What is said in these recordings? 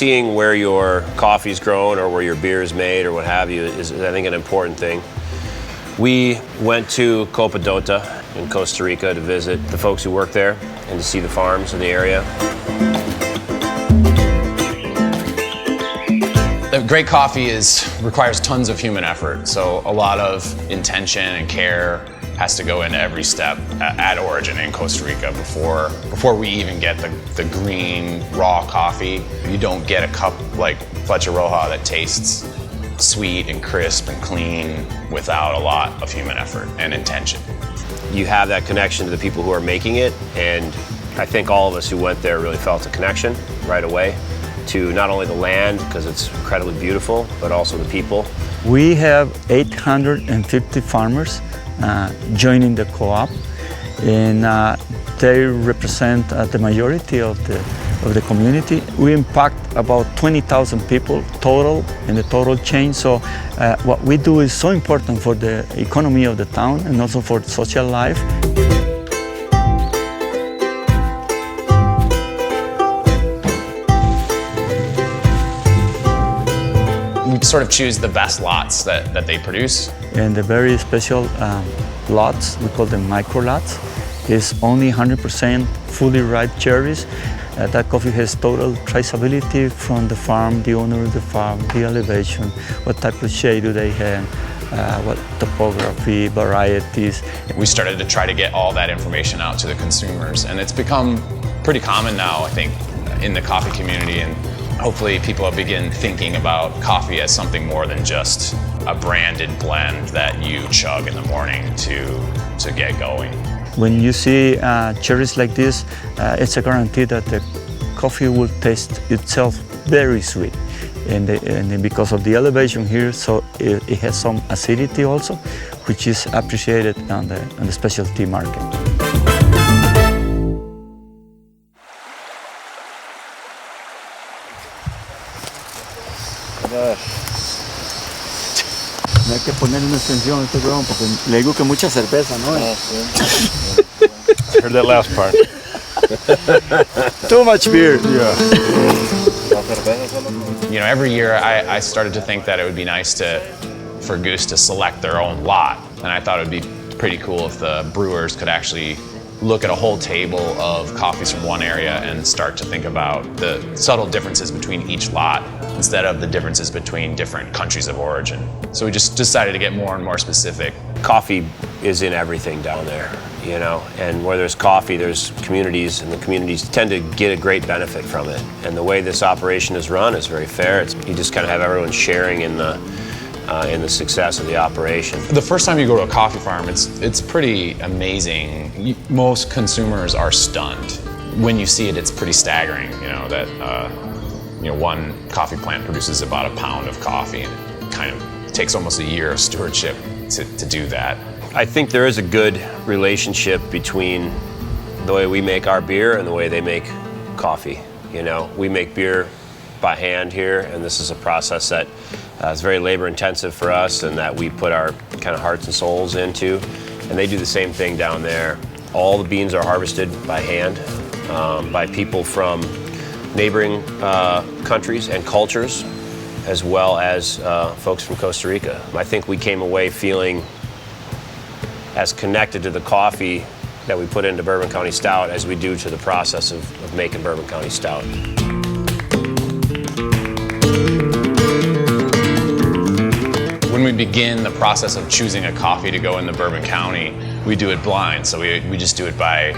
seeing where your coffee's grown or where your beer is made or what have you is, I think, an important thing. We went to Copadota in Costa Rica to visit the folks who work there and to see the farms in the area. Great coffee requires tons of human effort, so a lot of intention and care has to go into every step at origin in Costa Rica before we even get the green, raw coffee. You don't get a cup like Flecha Roja that tastes sweet and crisp and clean without a lot of human effort and intention. You have that connection to the people who are making it, and I think all of us who went there really felt a connection right away to not only the land, because it's incredibly beautiful, but also the people. We have 850 farmers joining the co-op, and they represent the majority of the community. We impact about 20,000 people total in the total chain, so what we do is so important for the economy of the town and also for social life. We sort of choose the best lots that they produce. And the very special lots, we call them micro lots, is only 100% fully ripe cherries. That coffee has total traceability from the farm, the owner of the farm, the elevation, what type of shade do they have, what topography, varieties. We started to try to get all that information out to the consumers, and it's become pretty common now, I think, in the coffee community, and hopefully people will begin thinking about coffee as something more than just a branded blend that you chug in the morning to get going. When you see cherries like this, it's a guarantee that the coffee will taste itself very sweet. And because of the elevation here, so it has some acidity also, which is appreciated on the specialty market. No hay que ponerle una extensión a este huevón porque le digo que mucha cerveza, ¿no? Heard that last part. Too much beer. Yeah. You know, every year I started to think that it would be nice for Goose to select their own lot, and I thought it would be pretty cool if the brewers could actually look at a whole table of coffees from one area and start to think about the subtle differences between each lot instead of the differences between different countries of origin. So we just decided to get more and more specific. Coffee is in everything down there, you know, and where there's coffee, there's communities, and the communities tend to get a great benefit from it. And the way this operation is run is very fair. You just kind of have everyone sharing in the success of the operation. The first time you go to a coffee farm, it's pretty amazing. Most consumers are stunned. When you see it, it's pretty staggering, you know, that one coffee plant produces about a pound of coffee, and it kind of takes almost a year of stewardship to do that. I think there is a good relationship between the way we make our beer and the way they make coffee. You know, we make beer by hand here, and this is a process that is very labor intensive for us and that we put our kind of hearts and souls into, and they do the same thing down there. All the beans are harvested by hand by people from neighboring countries and cultures, as well as folks from Costa Rica. I think we came away feeling as connected to the coffee that we put into Bourbon County Stout as we do to the process of making Bourbon County Stout. When we begin the process of choosing a coffee to go in the Bourbon County, we do it blind, so we just do it by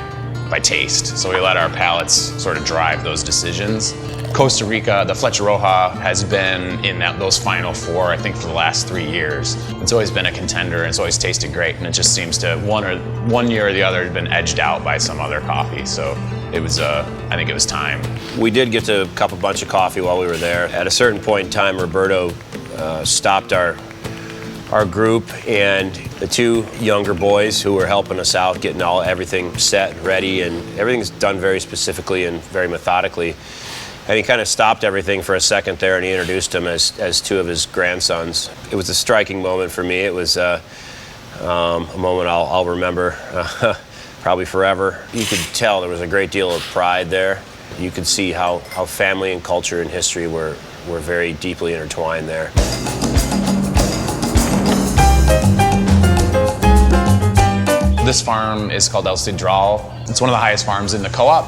taste. So we let our palates sort of drive those decisions. Costa Rica, the Flecha Roja has been in those final four, I think, for the last 3 years. It's always been a contender, and it's always tasted great, and it just seems to, one year or the other, has been edged out by some other coffee. So it was, I think it was time. We did get to cup a bunch of coffee while we were there. At a certain point in time, Roberto stopped our group, and the two younger boys who were helping us out, getting everything set and ready, and everything's done very specifically and very methodically. And he kind of stopped everything for a second there, and he introduced them as two of his grandsons. It was a striking moment for me. It was a moment I'll remember probably forever. You could tell there was a great deal of pride there. You could see how family and culture and history were very deeply intertwined there. This farm is called El Cidral. It's one of the highest farms in the co-op.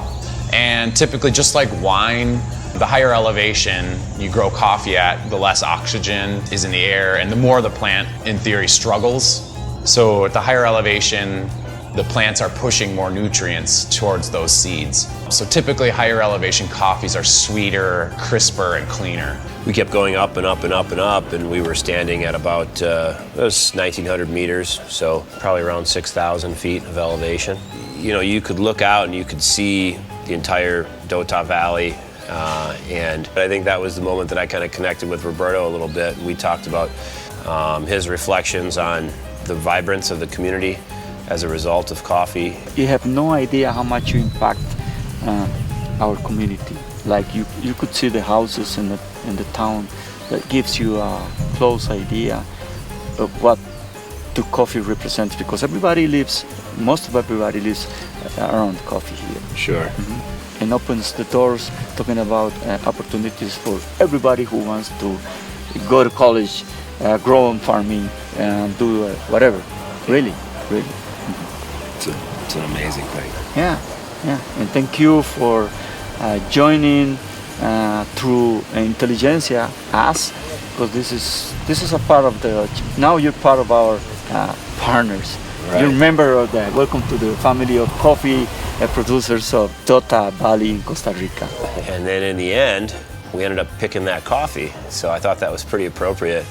And typically, just like wine, the higher elevation you grow coffee at, the less oxygen is in the air and the more the plant, in theory, struggles. So at the higher elevation, the plants are pushing more nutrients towards those seeds. So typically higher elevation coffees are sweeter, crisper, and cleaner. We kept going up and up and up and up, and we were standing at about it was 1,900 meters, so probably around 6,000 feet of elevation. You know, you could look out and you could see the entire Dota Valley, and I think that was the moment that I kind of connected with Roberto a little bit. We talked about his reflections on the vibrance of the community as a result of coffee. You have no idea how much you impact our community. Like you could see the houses in the town. That gives you a close idea of what the coffee represents, because most of everybody lives around coffee here. Sure. Mm-hmm. And opens the doors, talking about opportunities for everybody who wants to go to college, grow on farming, and do whatever. Really. It's an amazing thing. Yeah. And thank you for joining through Intelligentsia us, because this is a part of now you're part of our partners. Right. You're a member of the welcome to the family of coffee producers of Dota Valley in Costa Rica. And then in the end, we ended up picking that coffee. So I thought that was pretty appropriate.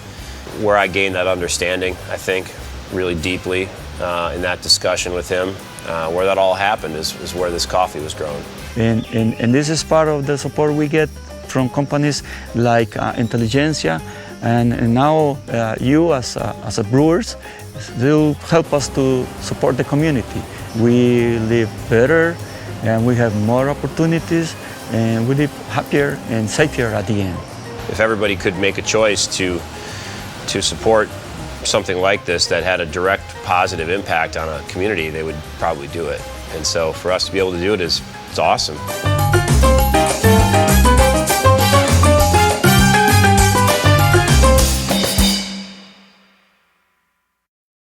Where I gained that understanding, I think, really deeply in that discussion with him. Where that all happened is where this coffee was grown. And this is part of the support we get from companies like Intelligentsia, and now you as a brewers will help us to support the community. We live better, and we have more opportunities, and we live happier and safer at the end. If everybody could make a choice to support something like this that had a direct positive impact on a community, they would probably do it. And so for us to be able to do it it's awesome.